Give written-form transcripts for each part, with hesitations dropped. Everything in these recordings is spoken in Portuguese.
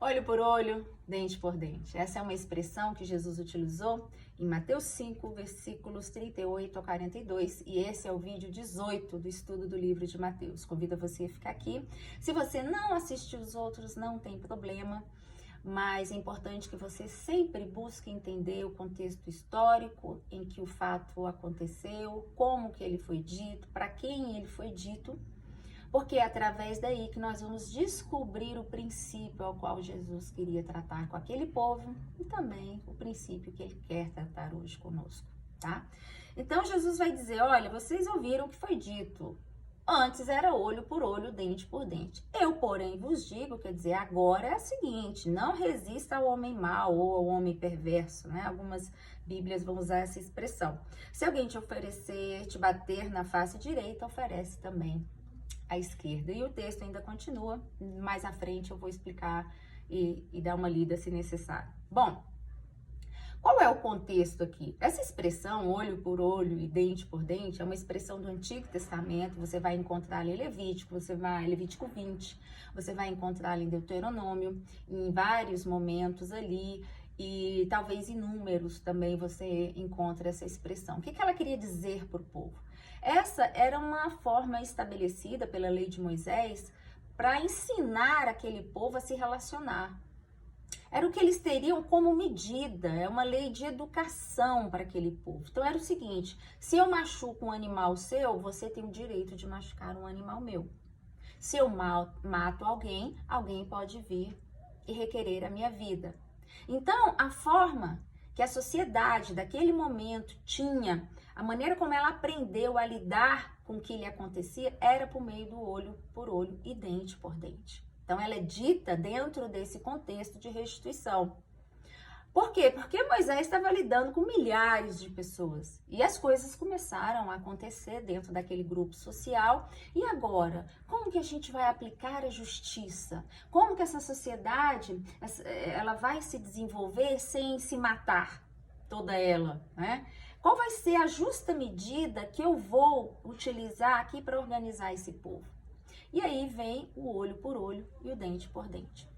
Olho por olho, dente por dente. Essa é uma expressão que Jesus utilizou em Mateus 5, versículos 38 a 42. E esse é o vídeo 18 do estudo do livro de Mateus. Convido você a ficar aqui. Se você não assistiu os outros, não tem problema. Mas é importante que você sempre busque entender o contexto histórico em que o fato aconteceu, como que ele foi dito, para quem ele foi dito, porque é através daí que nós vamos descobrir o princípio ao qual Jesus queria tratar com aquele povo e também o princípio que ele quer tratar hoje conosco, tá? Então Jesus vai dizer, olha, vocês ouviram o que foi dito, antes era olho por olho, dente por dente. Eu, porém, vos digo, quer dizer, agora é o seguinte, não resista ao homem mau ou ao homem perverso, né? Algumas Bíblias vão usar essa expressão. Se alguém te oferecer, te bater na face direita, oferece também à esquerda. E o texto ainda continua, mais à frente eu vou explicar e dar uma lida se necessário. Bom, qual é o contexto aqui? Essa expressão, olho por olho e dente por dente, é uma expressão do Antigo Testamento, você vai encontrar ali em Levítico, Levítico 20, você vai encontrar ali em Deuteronômio, em vários momentos ali, e talvez em Números também você encontra essa expressão. O que ela queria dizer para o povo? Essa era uma forma estabelecida pela lei de Moisés para ensinar aquele povo a se relacionar. Era o que eles teriam como medida, é uma lei de educação para aquele povo. Então era o seguinte, se eu machuco um animal seu, você tem o direito de machucar um animal meu. Se eu mato alguém, alguém pode vir e requerer a minha vida. Então, a forma que a sociedade daquele momento tinha, a maneira como ela aprendeu a lidar com o que lhe acontecia, era por meio do olho por olho e dente por dente. Então, ela é dita dentro desse contexto de restituição. Por quê? Porque Moisés estava lidando com milhares de pessoas e as coisas começaram a acontecer dentro daquele grupo social. E agora, como que a gente vai aplicar a justiça? Como que essa sociedade ela vai se desenvolver sem se matar, toda ela, né? Qual vai ser a justa medida que eu vou utilizar aqui para organizar esse povo? E aí vem o olho por olho e o dente por dente.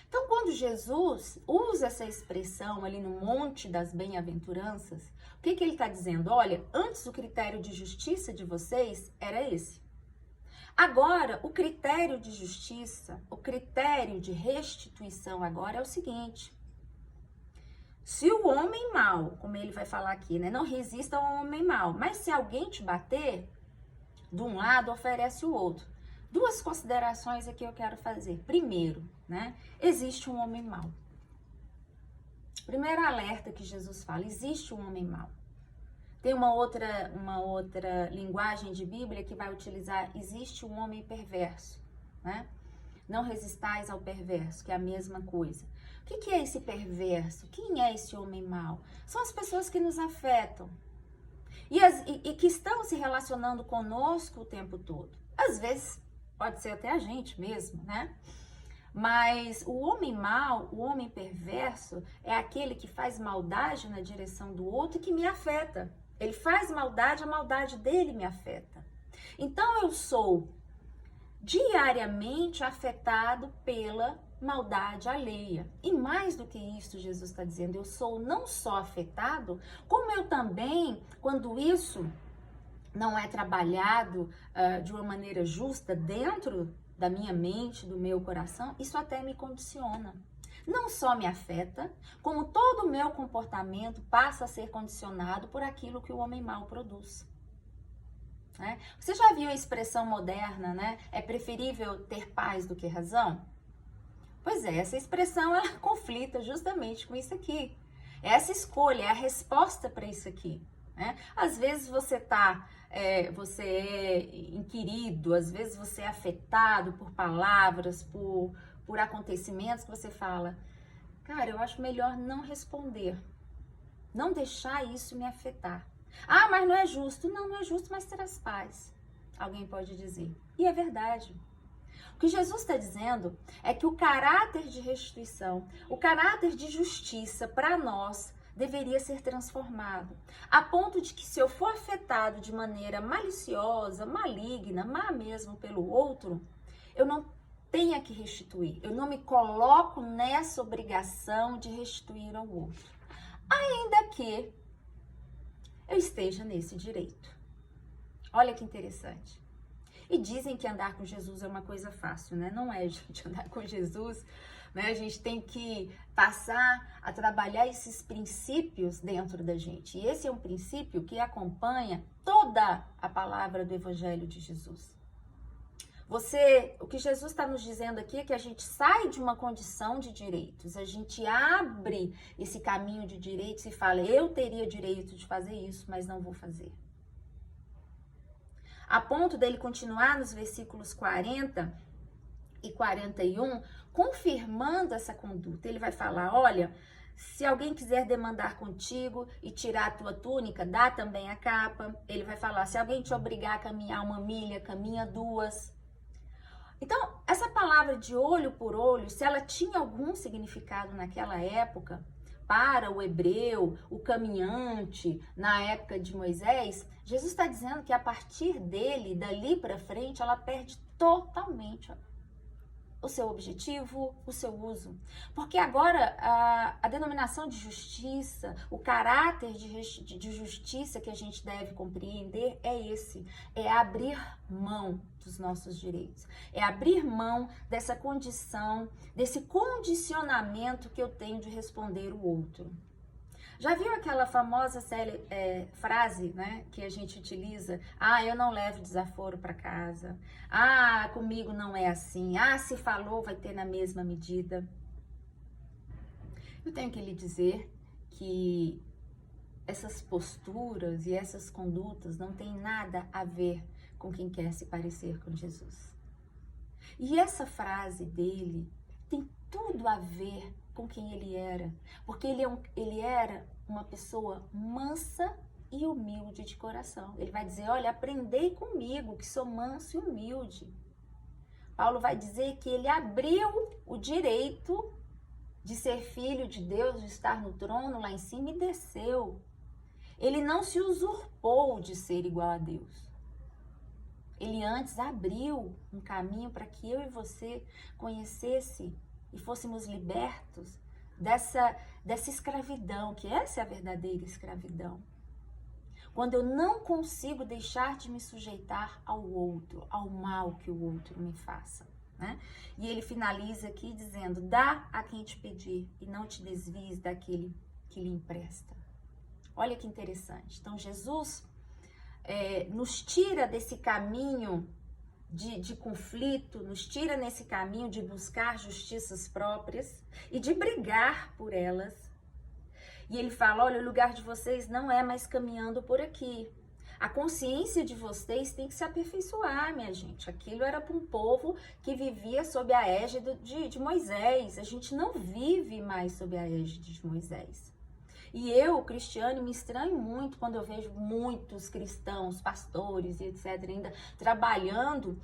Então, quando Jesus usa essa expressão ali no Monte das Bem-aventuranças, o que ele está dizendo? Olha, antes o critério de justiça de vocês era esse. Agora, o critério de justiça, o critério de restituição agora é o seguinte. Se o homem mau, como ele vai falar aqui, né, não resista ao homem mau, mas se alguém te bater, de um lado oferece o outro. Duas considerações aqui eu quero fazer. Primeiro, né, existe um homem mau. Primeiro alerta que Jesus fala, existe um homem mau. Tem uma outra linguagem de Bíblia que vai utilizar, existe um homem perverso, né? Não resistais ao perverso, que é a mesma coisa. O que é esse perverso? Quem é esse homem mau? São as pessoas que nos afetam e que estão se relacionando conosco o tempo todo. Às vezes, pode ser até a gente mesmo, né? Mas o homem mau, o homem perverso, é aquele que faz maldade na direção do outro e que me afeta. Ele faz maldade, a maldade dele me afeta. Então eu sou diariamente afetado pela maldade alheia. E mais do que isso, Jesus está dizendo, eu sou não só afetado, como eu também, quando isso não é trabalhado de uma maneira justa dentro da minha mente, do meu coração, isso até me condiciona. Não só me afeta, como todo o meu comportamento passa a ser condicionado por aquilo que o homem mau produz. Né? Você já viu a expressão moderna, né? É preferível ter paz do que razão? Pois é, essa expressão ela conflita justamente com isso aqui. Essa escolha é a resposta para isso aqui. Né? Às vezes você você é inquirido, às vezes você é afetado por palavras, por acontecimentos que você fala, cara, eu acho melhor não responder, não deixar isso me afetar. Ah, mas não é justo. Não, não é justo, mas terás paz. Alguém pode dizer. E é verdade. O que Jesus está dizendo é que o caráter de restituição, o caráter de justiça para nós deveria ser transformado. A ponto de que se eu for afetado de maneira maliciosa, maligna, má mesmo pelo outro, eu não tenha que restituir. Eu não me coloco nessa obrigação de restituir ao outro. Ainda que eu esteja nesse direito. Olha que interessante. E dizem que andar com Jesus é uma coisa fácil, né? Não é, gente, andar com Jesus, né? A gente tem que passar a trabalhar esses princípios dentro da gente. E esse é um princípio que acompanha toda a palavra do Evangelho de Jesus. O que Jesus está nos dizendo aqui é que a gente sai de uma condição de direitos, a gente abre esse caminho de direitos e fala, eu teria direito de fazer isso, mas não vou fazer. A ponto dele continuar nos versículos 40 e 41, confirmando essa conduta. Ele vai falar, olha, se alguém quiser demandar contigo e tirar a tua túnica, dá também a capa. Ele vai falar, se alguém te obrigar a caminhar 1 milha, caminha 2. Então, essa palavra de olho por olho, se ela tinha algum significado naquela época, para o hebreu, o caminhante, na época de Moisés, Jesus está dizendo que a partir dele, dali para frente, ela perde totalmente o seu objetivo, o seu uso. Porque agora a denominação de justiça, o caráter de justiça que a gente deve compreender é esse, é abrir mão dos nossos direitos, é abrir mão dessa condição, desse condicionamento que eu tenho de responder o outro. Já viu aquela famosa frase, né, que a gente utiliza? Ah, eu não levo desaforo para casa. Ah, comigo não é assim. Ah, se falou, vai ter na mesma medida. Eu tenho que lhe dizer que essas posturas e essas condutas não têm nada a ver com quem quer se parecer com Jesus. E essa frase dele tem tudo a ver com quem ele era, porque ele era uma pessoa mansa e humilde de coração. Ele vai dizer, olha, aprendei comigo que sou manso e humilde. Paulo vai dizer que ele abriu o direito de ser filho de Deus, de estar no trono lá em cima e desceu. Ele não se usurpou de ser igual a Deus. Ele antes abriu um caminho para que eu e você conhecesse e fôssemos libertos dessa escravidão, que essa é a verdadeira escravidão. Quando eu não consigo deixar de me sujeitar ao outro, ao mal que o outro me faça, né? E ele finaliza aqui dizendo, dá a quem te pedir e não te desvies daquele que lhe empresta. Olha que interessante. Então, Jesus nos tira desse caminho de conflito, nos tira nesse caminho de buscar justiças próprias e de brigar por elas. E ele fala, olha, o lugar de vocês não é mais caminhando por aqui. A consciência de vocês tem que se aperfeiçoar, minha gente. Aquilo era para um povo que vivia sob a égide de Moisés. A gente não vive mais sob a égide de Moisés. E eu, Cristiane, me estranho muito quando eu vejo muitos cristãos, pastores e etc. ainda trabalhando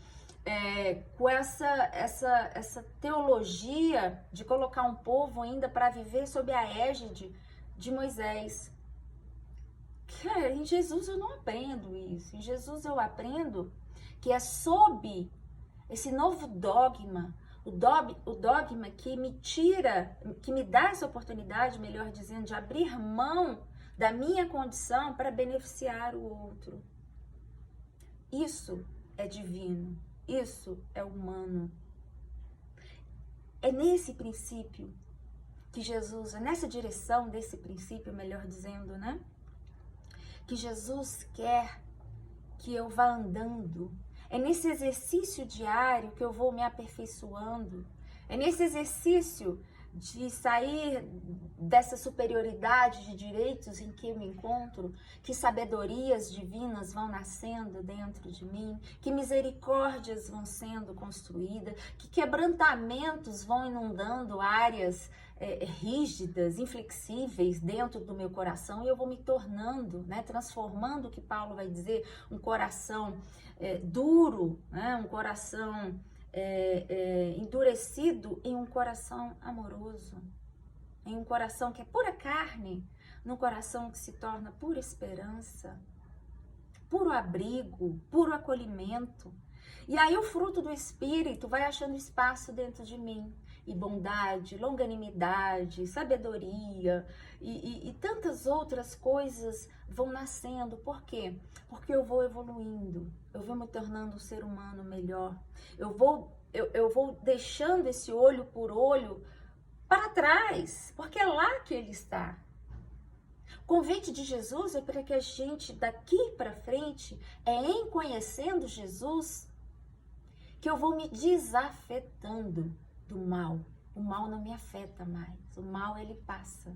com essa teologia de colocar um povo ainda para viver sob a égide de Moisés. Em Jesus eu não aprendo isso. Em Jesus eu aprendo que é sob esse novo dogma, o dogma que me tira, que me dá essa oportunidade, melhor dizendo, de abrir mão da minha condição para beneficiar o outro. Isso é divino, isso é humano. É nesse princípio que Jesus, é nessa direção desse princípio, melhor dizendo, né? Que Jesus quer que eu vá andando. É nesse exercício diário que eu vou me aperfeiçoando. É nesse exercício de sair dessa superioridade de direitos em que eu me encontro, que sabedorias divinas vão nascendo dentro de mim, que misericórdias vão sendo construídas, que quebrantamentos vão inundando áreas rígidas, inflexíveis dentro do meu coração, e eu vou me tornando, né, transformando o que Paulo vai dizer, um coração duro, né, um coração endurecido em um coração amoroso, em um coração que é pura carne, num coração que se torna pura esperança, puro abrigo, puro acolhimento. E aí o fruto do Espírito vai achando espaço dentro de mim. E bondade, longanimidade, sabedoria e tantas outras coisas vão nascendo. Por quê? Porque eu vou evoluindo, eu vou me tornando um ser humano melhor. Eu vou deixando esse olho por olho para trás, porque é lá que ele está. O convite de Jesus é para que a gente, daqui para frente, em conhecendo Jesus, que eu vou me desafetando do mal. O mal não me afeta mais, o mal ele passa.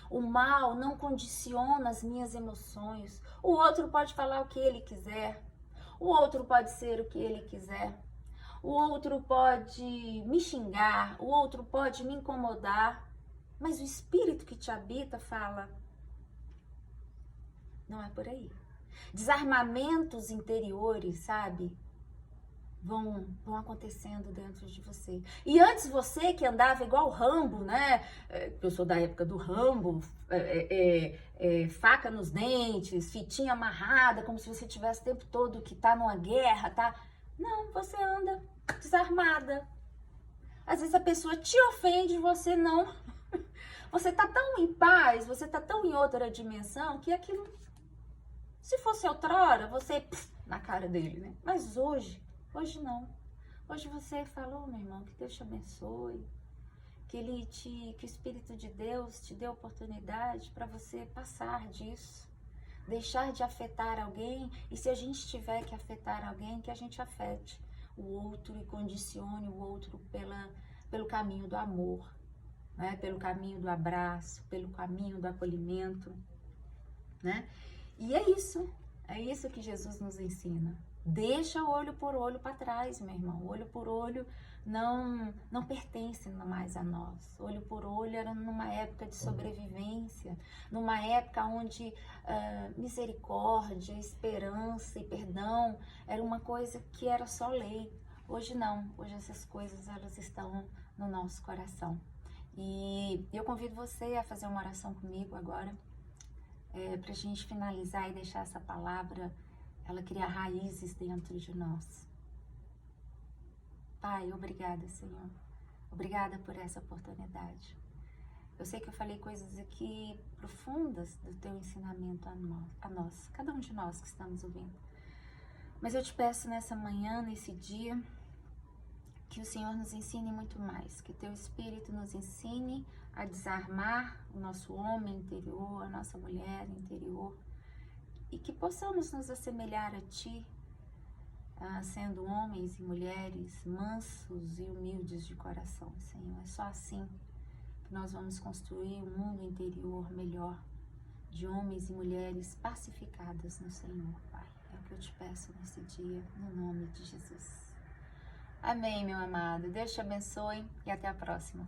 O mal não condiciona as minhas emoções. O outro pode falar o que ele quiser, o outro pode ser o que ele quiser, o outro pode me xingar, o outro pode me incomodar, mas o Espírito que te habita fala, não é por aí. Desarmamentos interiores, sabe? Vão acontecendo dentro de você. E antes você que andava igual Rambo, né? Eu sou da época do Rambo, faca nos dentes, fitinha amarrada, como se você tivesse o tempo todo que tá numa guerra, tá? Não, você anda desarmada. Às vezes a pessoa te ofende, você não. Você tá tão em paz, você tá tão em outra dimensão que aquilo, se fosse outrora, você na cara dele, né? Mas hoje não. Hoje você falou, meu irmão, que Deus te abençoe, que o Espírito de Deus te dê oportunidade para você passar disso, deixar de afetar alguém, e se a gente tiver que afetar alguém, que a gente afete o outro e condicione o outro pelo caminho do amor, né? Pelo caminho do abraço, pelo caminho do acolhimento, né? E é isso que Jesus nos ensina. Deixa o olho por olho para trás, meu irmão. O olho por olho não pertence mais a nós. Olho por olho era numa época de sobrevivência, numa época onde misericórdia, esperança e perdão era uma coisa que era só lei. Hoje não. Hoje essas coisas elas estão no nosso coração. E eu convido você a fazer uma oração comigo agora, para a gente finalizar e deixar essa palavra ela criar raízes dentro de nós. Pai, obrigada, Senhor. Obrigada por essa oportunidade. Eu sei que eu falei coisas aqui profundas do teu ensinamento a nós, cada um de nós que estamos ouvindo. Mas eu te peço nessa manhã, nesse dia, que o Senhor nos ensine muito mais, que teu Espírito nos ensine a desarmar o nosso homem interior, a nossa mulher interior, e que possamos nos assemelhar a Ti, sendo homens e mulheres mansos e humildes de coração, Senhor. É só assim que nós vamos construir um mundo interior melhor, de homens e mulheres pacificadas no Senhor, Pai. É o que eu te peço nesse dia, no nome de Jesus. Amém, meu amado. Deus te abençoe e até a próxima.